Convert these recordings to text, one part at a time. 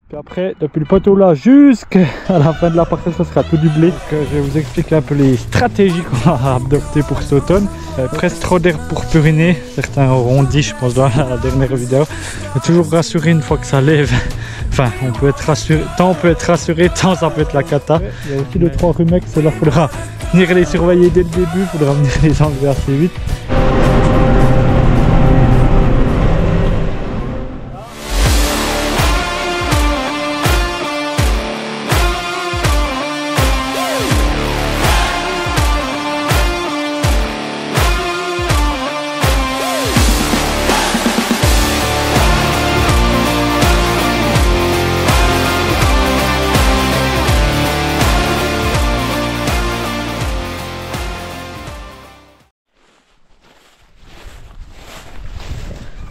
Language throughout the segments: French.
Puis après, depuis le poteau là jusqu'à la fin de la parcelle, ça sera tout du blé. Donc, je vais vous expliquer un peu les stratégies qu'on va adopter pour cet automne. Presque trop d'herbe pour puriner. Certains auront dit, je pense, dans la dernière vidéo. Mais toujours rassurer une fois que ça lève. Enfin, on peut être rassuré, tant on peut être rassuré, tant ça peut être la cata. Il y a aussi 2-3 rumex, là, il faudra venir les surveiller dès le début, il faudra venir les enlever assez vite.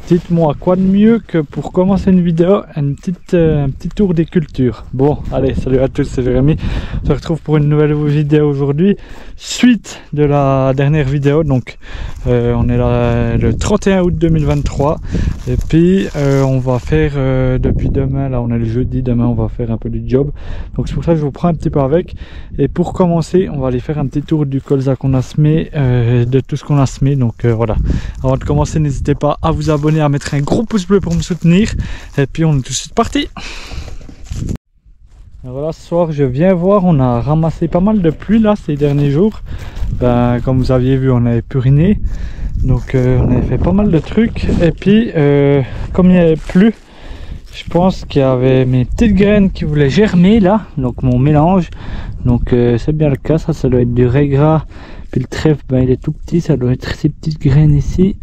Dites-moi, quoi de mieux que pour commencer une vidéo, un petit tour des cultures. Bon, allez, salut à tous, c'est Jérémy. On se retrouve pour une nouvelle vidéo aujourd'hui. Suite de la dernière vidéo, donc on est là le 31 août 2023. Et puis on va faire depuis demain, là on est le jeudi, demain on va faire un peu du job. Donc c'est pour ça que je vous prends un petit peu avec. Et pour commencer, on va aller faire un petit tour du colza qu'on a semé, de tout ce qu'on a semé. Donc voilà, avant de commencer, n'hésitez pas à vous abonner, à mettre un gros pouce bleu pour me soutenir, et puis on est tout de suite parti. Voilà, ce soir je viens voir, on a ramassé pas mal de pluie là ces derniers jours. Ben, comme vous aviez vu, on avait puriné, donc on avait fait pas mal de trucs, et puis comme il n'y avait plus, je pense qu'il y avait mes petites graines qui voulaient germer là, donc mon mélange. Donc c'est bien le cas, ça doit être du raie gras, puis le trèfle, ben, il est tout petit, ça doit être ces petites graines ici.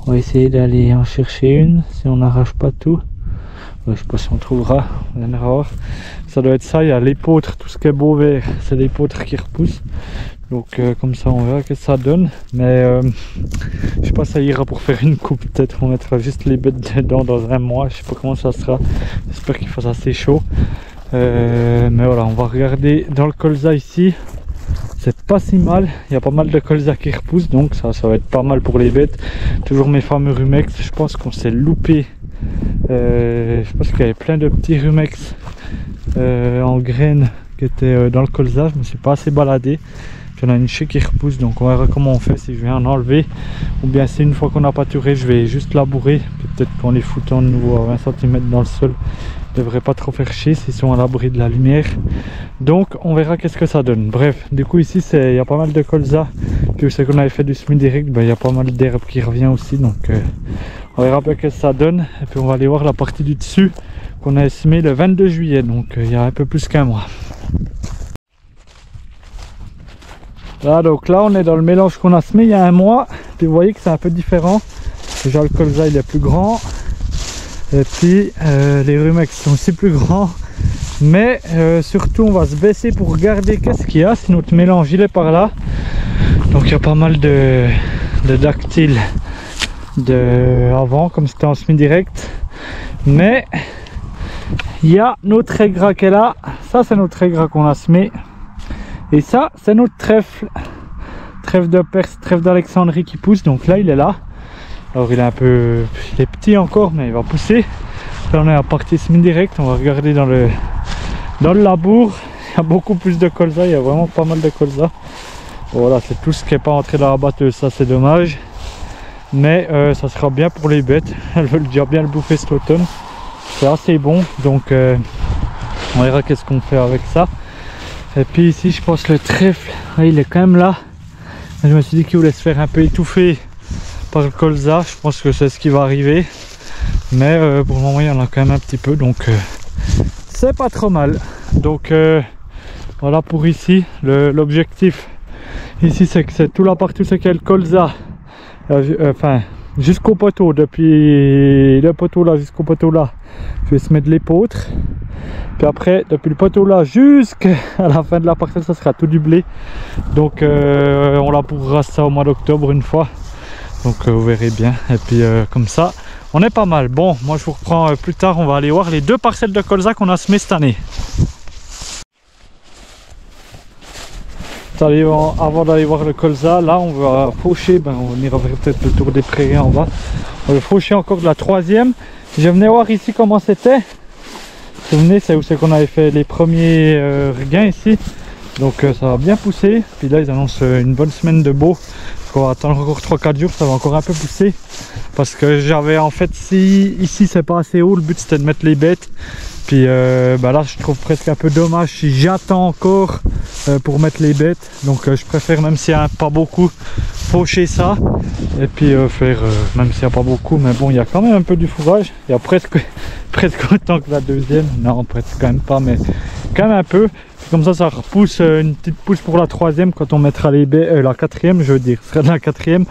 On va essayer d'aller en chercher une, si on n'arrache pas tout. Ouais, je sais pas si on trouvera, on viendra voir. Ça doit être ça, il y a l'épeautre, tout ce qui est beau vert, c'est l'épeautre qui repousse. Donc comme ça on verra ce que ça donne. Mais je sais pas, ça ira pour faire une coupe, peut-être on mettra juste les bêtes dedans dans un mois, je sais pas comment ça sera. J'espère qu'il fasse assez chaud. Mais voilà, on va regarder dans le colza ici. C'est pas si mal, il y a pas mal de colza qui repoussent, donc ça va être pas mal pour les bêtes. Toujours mes fameux rumex, je pense qu'on s'est loupé. Je pense qu'il y avait plein de petits rumex en graines qui étaient dans le colza, je me suis pas assez baladé. Puis on a une chie qui repousse, donc on verra comment on fait, si je viens en enlever, ou bien si une fois qu'on a pâturé, je vais juste labourer, peut-être qu'en les foutant de nouveau à 20 cm dans le sol, ils devraient pas trop faire chier s'ils sont à l'abri de la lumière. Donc on verra qu'est-ce que ça donne. Bref, du coup ici il y a pas mal de colza, puis c'est qu'on avait fait du semi direct, ben, il y a pas mal d'herbe qui revient aussi, donc on verra bien ce que ça donne. Et puis on va aller voir la partie du dessus qu'on a semé le 22 juillet, donc il y a un peu plus qu'un mois. Là, donc là on est dans le mélange qu'on a semé il y a un mois, puis vous voyez que c'est un peu différent. Déjà le colza il est plus grand, et puis les rumex sont aussi plus grands, mais surtout on va se baisser pour regarder qu'est-ce qu'il y a, si notre mélange il est par là. Donc il y a pas mal de dactyles avant, comme c'était en semi-direct, mais il y a notre raie gras qui est là. Ça c'est notre raie gras qu'on a semé, et ça c'est notre trèfle de Perse, trèfle d'Alexandrie qui pousse. Donc là il est là, alors il est un peu, il est petit encore, mais il va pousser. Là on est à partie semi-direct, on va regarder dans le labour. Il y a beaucoup plus de colza, il y a vraiment pas mal de colza. Voilà, c'est tout ce qui n'est pas entré dans la batteuse, ça c'est dommage, mais ça sera bien pour les bêtes, elles veulent déjà bien le bouffer cet automne, c'est assez bon, donc on verra qu'est-ce qu'on fait avec ça. Et puis ici je pense le trèfle, il est quand même là. Je me suis dit qu'il voulait se faire un peu étouffer par le colza, je pense que c'est ce qui va arriver, mais pour le moment il y en a quand même un petit peu, donc c'est pas trop mal. Donc voilà pour ici, l'objectif ici c'est que c'est tout la partie, c'est qu'il y a le colza, enfin jusqu'au poteau, depuis le poteau là jusqu'au poteau là, je vais se mettre l'épeautre. Puis après, depuis le poteau là jusqu'à la fin de la parcelle, ça sera tout du blé. Donc on labourera ça au mois d'octobre une fois. Donc vous verrez bien. Et puis comme ça, on est pas mal. Bon, moi je vous reprends plus tard. On va aller voir les 2 parcelles de colza qu'on a semées cette année. Avant d'aller voir le colza, là on va faucher, ben, on ira faire peut-être le tour des prairies en bas. On va faucher encore de la 3e. Je venais voir ici comment c'était. vous souvenez, c'est où c'est qu'on avait fait les premiers regains ici. Donc ça va bien pousser. Puis là ils annoncent une bonne semaine de beau. On va attendre encore 3-4 jours, ça va encore un peu pousser. Parce que j'avais en fait, si ici c'est pas assez haut, le but c'était de mettre les bêtes. Puis là je trouve presque un peu dommage si j'attends encore pour mettre les bêtes. Donc je préfère, même s'il n'y a pas beaucoup, faucher ça. Et puis faire, même s'il n'y a pas beaucoup, mais bon, il y a quand même un peu du fourrage. Il y a presque autant que la deuxième. Non, presque quand même pas, mais quand même un peu. Comme ça repousse une petite pousse pour la troisième quand on mettra les baies, la quatrième je veux dire, ce serait la quatrième.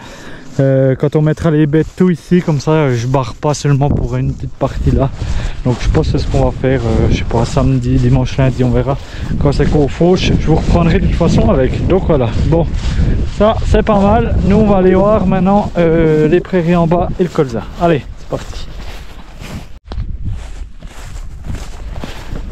Quand on mettra les bêtes tout ici, comme ça je barre pas seulement pour une petite partie là. Donc je pense que c'est ce qu'on va faire, je sais pas, samedi, dimanche, lundi, on verra. Quand c'est qu'on fauche, je vous reprendrai de toute façon avec. Donc voilà, bon, ça c'est pas mal. Nous on va aller voir maintenant les prairies en bas et le colza. Allez, c'est parti.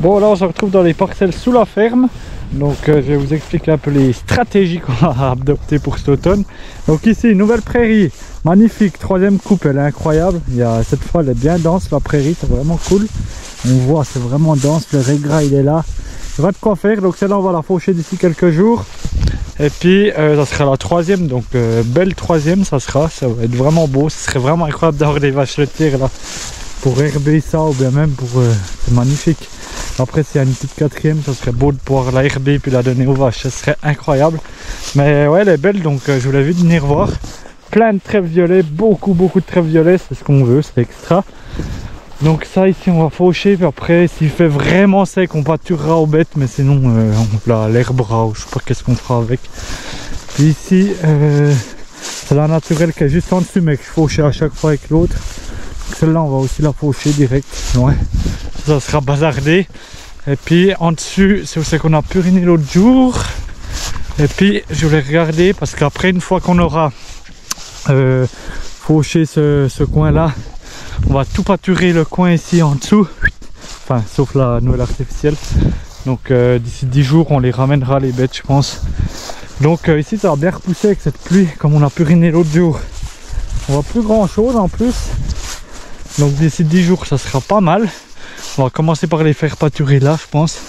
Bon, là on se retrouve dans les parcelles sous la ferme. Donc je vais vous expliquer un peu les stratégies qu'on va adopter pour cet automne. Donc ici, une nouvelle prairie, magnifique, troisième coupe, elle est incroyable. Cette fois elle est bien dense, la prairie, c'est vraiment cool. On voit, c'est vraiment dense, le régras il est là. Il y aura de quoi faire, donc celle-là on va la faucher d'ici quelques jours. Et puis ça sera la troisième, donc belle troisième ça va être vraiment beau. Ce serait vraiment incroyable d'avoir des vaches laitières là pour herber ça, ou bien même pour... c'est magnifique. Après s'il y a une petite quatrième, ça serait beau de pouvoir la herber puis la donner aux vaches, ça serait incroyable. Mais ouais, elle est belle, donc je voulais vite venir voir. Plein de trèfles violets, beaucoup de trèfles violets, c'est ce qu'on veut, c'est extra. Donc ça ici on va faucher, puis après s'il fait vraiment sec on pâturera aux bêtes, mais sinon on l'herbera ou je sais pas qu'est-ce qu'on fera avec. Puis ici c'est la naturelle qui est juste en dessus, mais que je fauche à chaque fois avec l'autre. Celle-là on va aussi la faucher direct, ouais. Ça sera bazardé. Et puis en dessus c'est où c'est qu'on a puriné l'autre jour. Et puis je voulais regarder parce qu'après, une fois qu'on aura fauché ce coin là, on va tout pâturer le coin ici en dessous, enfin sauf la noël artificielle. Donc d'ici 10 jours on les ramènera les bêtes, je pense. Donc ici ça va bien repousser avec cette pluie, comme on a puriné l'autre jour. On voit plus grand chose en plus. Donc d'ici 10 jours ça sera pas mal. On va commencer par les faire pâturer là, je pense.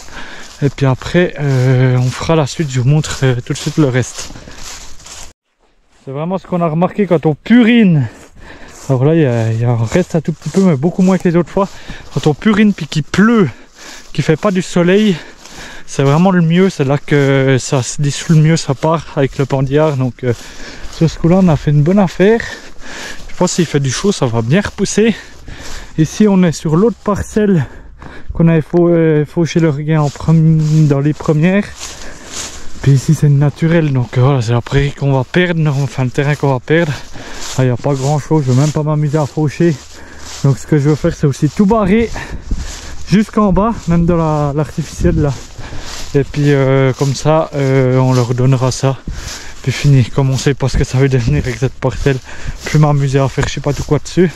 Et puis après on fera la suite, je vous montre tout de suite le reste. C'est vraiment ce qu'on a remarqué quand on purine. Alors là il y a un reste un tout petit peu, mais beaucoup moins que les autres fois. Quand on purine puis qu'il pleut, qu'il fait pas du soleil, c'est vraiment le mieux. C'est là que ça se dissout le mieux, ça part avec le pendillard. Donc sur ce coup là on a fait une bonne affaire. Je pense qu'il fait du chaud, ça va bien repousser. Ici on est sur l'autre parcelle qu'on avait fauché le regain dans les premières. Puis ici c'est une naturelle, donc voilà, c'est la prairie qu'on va perdre, enfin le terrain qu'on va perdre. Il n'y a pas grand chose, je ne vais même pas m'amuser à faucher. Donc ce que je veux faire c'est aussi tout barrer jusqu'en bas, même dans l'artificielle là. Et puis comme ça on leur donnera ça. Puis fini, comme on sait pas ce que ça veut devenir avec cette parcelle, plus m'amuser à faire je sais pas tout quoi dessus.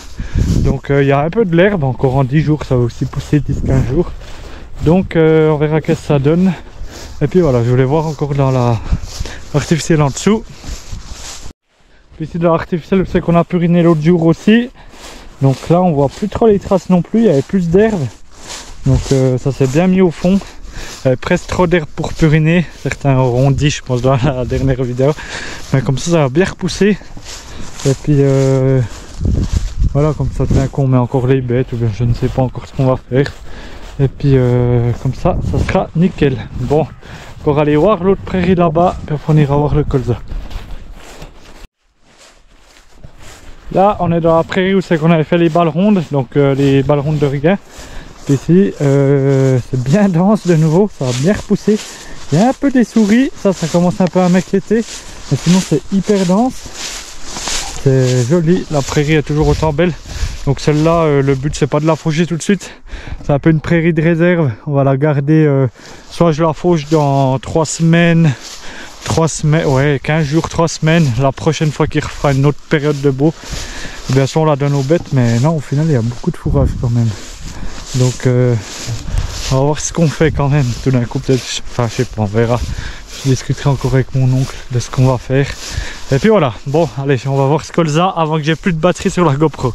Donc il y a un peu de l'herbe, encore en 10 jours ça va aussi pousser 10-15 jours. Donc on verra qu'est-ce que ça donne. Et puis voilà, je voulais voir encore dans l'artificielle en dessous. Puis ici dans l'artificielle c'est qu'on a puriné l'autre jour aussi. Donc là on voit plus trop les traces non plus, il y avait plus d'herbe. Donc ça s'est bien mis au fond. Il y avait presque trop d'herbe pour puriner. Certains auront dit, je pense, dans la dernière vidéo. Mais comme ça va bien repousser. Et puis voilà, comme ça d'un coup on met encore les bêtes, ou bien je ne sais pas encore ce qu'on va faire. Et puis comme ça sera nickel. Bon, pour aller voir l'autre prairie là-bas, puis après on ira voir le colza. Là on est dans la prairie où c'est qu'on avait fait les balles rondes, donc les balles rondes de regain. Ici c'est bien dense de nouveau, ça va bien repousser. Il y a un peu des souris, ça commence un peu à m'inquiéter, mais sinon c'est hyper dense. C'est joli, la prairie est toujours autant belle. Donc celle-là, le but c'est pas de la faucher tout de suite, c'est un peu une prairie de réserve. On va la garder, soit je la fauche dans 3 semaines, ouais 15 jours, 3 semaines, la prochaine fois qu'il refera une autre période de beau. Bien sûr on la donne aux bêtes, mais non, au final il y a beaucoup de fourrage quand même. Donc on va voir ce qu'on fait quand même. Tout d'un coup peut-être, enfin je sais pas, on verra. Je discuterai encore avec mon oncle de ce qu'on va faire. Et puis voilà, bon allez, on va voir ce colza avant que j'ai plus de batterie sur la GoPro.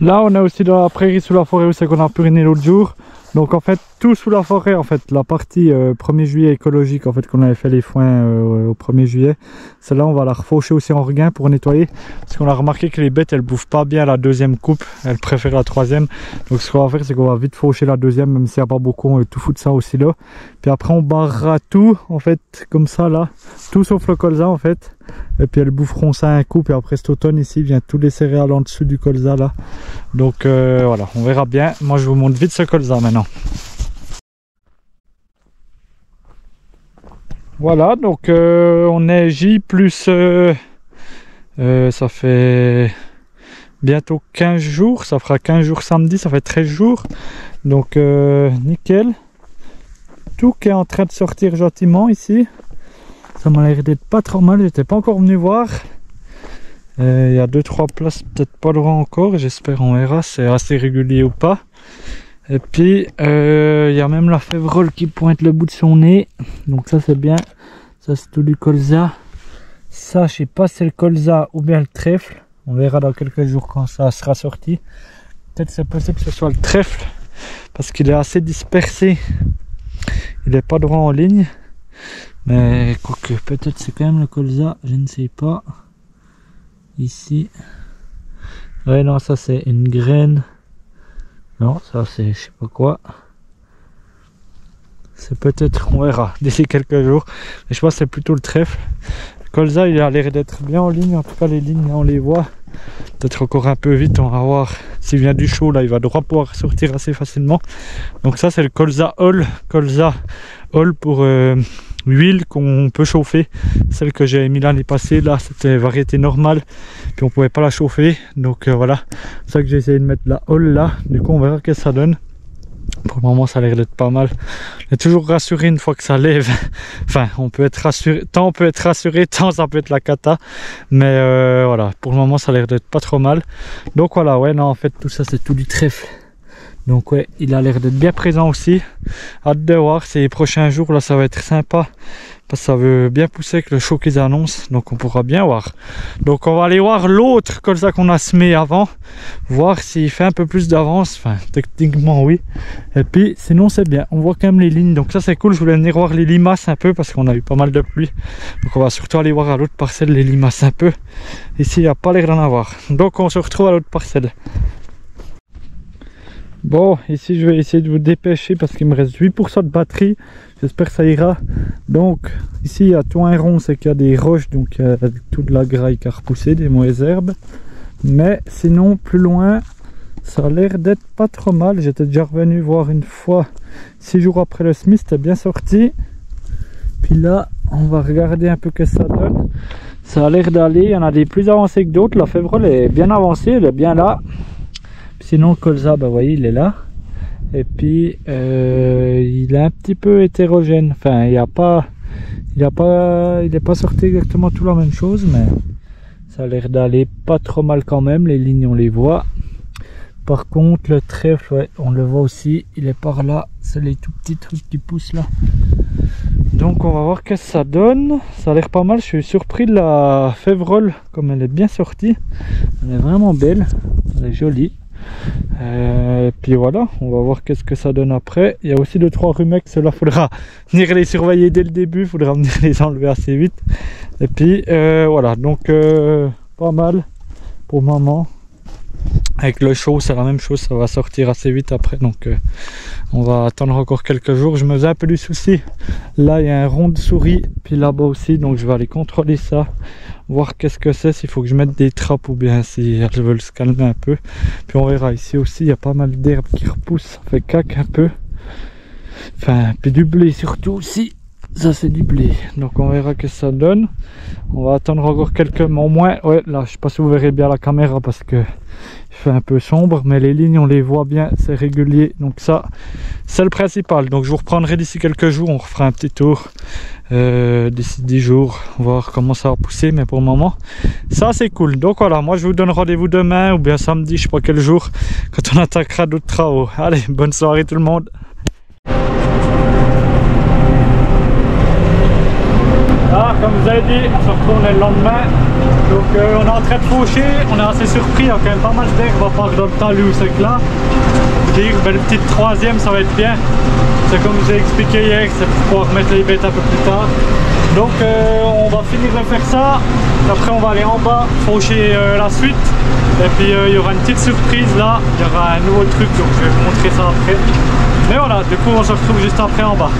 Là on est aussi dans la prairie sous la forêt où c'est qu'on a puriné l'autre jour. Donc en fait tout sous la forêt, en fait la partie 1er juillet écologique en fait qu'on avait fait les foins au 1er juillet. Celle-là on va la refaucher aussi en regain pour nettoyer. Parce qu'on a remarqué que les bêtes elles bouffent pas bien la deuxième coupe, elles préfèrent la troisième. Donc ce qu'on va faire c'est qu'on va vite faucher la deuxième, même s'il n'y a pas beaucoup, on va tout foutre ça aussi là. Puis après on barrera tout en fait comme ça là, tout sauf le colza en fait. Et puis elles boufferont ça un coup, et après cet automne ici vient tous les céréales en dessous du colza là. Donc voilà, on verra bien. Moi je vous montre vite ce colza maintenant. Voilà, donc on est J plus ça fait bientôt 15 jours, ça fera 15 jours samedi, ça fait 13 jours. Donc nickel. Tout qui est en train de sortir gentiment ici. Ça m'a l'air d'être pas trop mal, j'étais pas encore venu voir. Il y a 2-3 places peut-être pas loin encore, j'espère on verra, c'est assez régulier ou pas. Et puis il y a même la févrole qui pointe le bout de son nez, donc ça c'est bien. Ça c'est tout du colza. Ça je sais pas si c'est le colza ou bien le trèfle, on verra dans quelques jours quand ça sera sorti. Peut-être c'est possible que ce soit le trèfle, parce qu'il est assez dispersé, il est pas droit en ligne. Mais quoique peut-être c'est quand même le colza, je ne sais pas. Ici. Ouais non, ça c'est une graine. Non, ça c'est je sais pas quoi. C'est peut-être, on verra d'ici quelques jours. Mais je pense que c'est plutôt le trèfle. Le colza il a l'air d'être bien en ligne, en tout cas les lignes on les voit. Peut-être encore un peu vite, on va voir. S'il vient du chaud là, il va droit pouvoir sortir assez facilement. Donc ça c'est le colza Hall. Colza Hall pour huile qu'on peut chauffer. Celle que j'ai mis l'année passée là c'était variété normale, puis on pouvait pas la chauffer, donc voilà, c'est ça que j'ai essayé de mettre la Hall là. Du coup on verra ce que ça donne. Pour le moment ça a l'air d'être pas mal. On est toujours rassuré une fois que ça lève. Enfin on peut être rassuré, tant on peut être rassuré, tant ça peut être la cata. Mais voilà, pour le moment ça a l'air d'être pas trop mal. Donc voilà, ouais non en fait tout ça c'est tout du trèfle. Donc ouais, il a l'air d'être bien présent aussi. Hâte de voir ces prochains jours là, ça va être sympa. Parce que ça veut bien pousser avec le chaud qu'ils annoncent. Donc on pourra bien voir. Donc on va aller voir l'autre colza qu'on a semé avant. Voir s'il fait un peu plus d'avance. Enfin techniquement oui. Et puis sinon c'est bien. On voit quand même les lignes. Donc ça c'est cool. Je voulais venir voir les limaces un peu. Parce qu'on a eu pas mal de pluie. Donc on va surtout aller voir à l'autre parcelle les limaces un peu. Ici il n'y a pas l'air d'en avoir. Donc on se retrouve à l'autre parcelle. Bon, ici je vais essayer de vous dépêcher parce qu'il me reste 8% de batterie. J'espère que ça ira. Donc ici il y a tout un rond, c'est qu'il y a des roches, donc il y a toute la graille qui a repoussé, des mauvaises herbes. Mais sinon plus loin, ça a l'air d'être pas trop mal. J'étais déjà revenu voir une fois 6 jours après le semis, c'était bien sorti. Puis là on va regarder un peu ce que ça donne. Ça a l'air d'aller, il y en a des plus avancés que d'autres. La févrole est bien avancée, elle est bien là. Sinon le colza, bah, vous voyez, il est là. Et puis il est un petit peu hétérogène. Enfin, il n'est pas sorti exactement tout la même chose, mais ça a l'air d'aller pas trop mal quand même. Les lignes, on les voit. Par contre, le trèfle, ouais, on le voit aussi. Il est par là. C'est les tout petits trucs qui poussent là. Donc on va voir ce que ça donne. Ça a l'air pas mal. Je suis surpris de la févrole, comme elle est bien sortie. Elle est vraiment belle. Elle est jolie. Puis voilà, on va voir qu'est-ce que ça donne après. Il y a aussi 2-3 rumex, ceux-là faudra venir les surveiller dès le début, faudra venir les enlever assez vite. Et puis voilà, donc pas mal pour le moment. Avec le chaud c'est la même chose, ça va sortir assez vite après, donc on va attendre encore quelques jours. Je me faisais un peu du souci, là il y a un rond de souris, puis là-bas aussi, donc je vais aller contrôler ça, voir qu'est-ce que c'est, s'il faut que je mette des trappes ou bien si elles veulent se calmer un peu. Puis on verra, ici aussi il y a pas mal d'herbes qui repoussent, ça fait cac un peu. Enfin, puis du blé surtout aussi. Ça c'est du blé, donc on verra que ça donne. On va attendre encore quelques, au moins, ouais là je sais pas si vous verrez bien la caméra parce que il fait un peu sombre, mais les lignes on les voit bien, c'est régulier, donc ça c'est le principal. Donc je vous reprendrai d'ici quelques jours, on refera un petit tour d'ici 10 jours, voir comment ça va pousser, mais pour le moment ça c'est cool. Donc voilà, moi je vous donne rendez-vous demain ou bien samedi, je sais pas quel jour, quand on attaquera d'autres travaux. Allez, bonne soirée tout le monde. Ah, comme vous avez dit, on se retourne le lendemain. Donc on est en train de faucher, on est assez surpris, il y a quand même pas mal d'herbe à part dans le talus ou c'est que là. Dire ben, le petit troisième ça va être bien. C'est comme je vous ai expliqué hier, c'est pour pouvoir remettre les bêtes un peu plus tard. Donc on va finir de faire ça. Après on va aller en bas, faucher la suite. Et puis il y aura une petite surprise là, il y aura un nouveau truc, donc je vais vous montrer ça après. Mais voilà, du coup on se retrouve juste après en bas.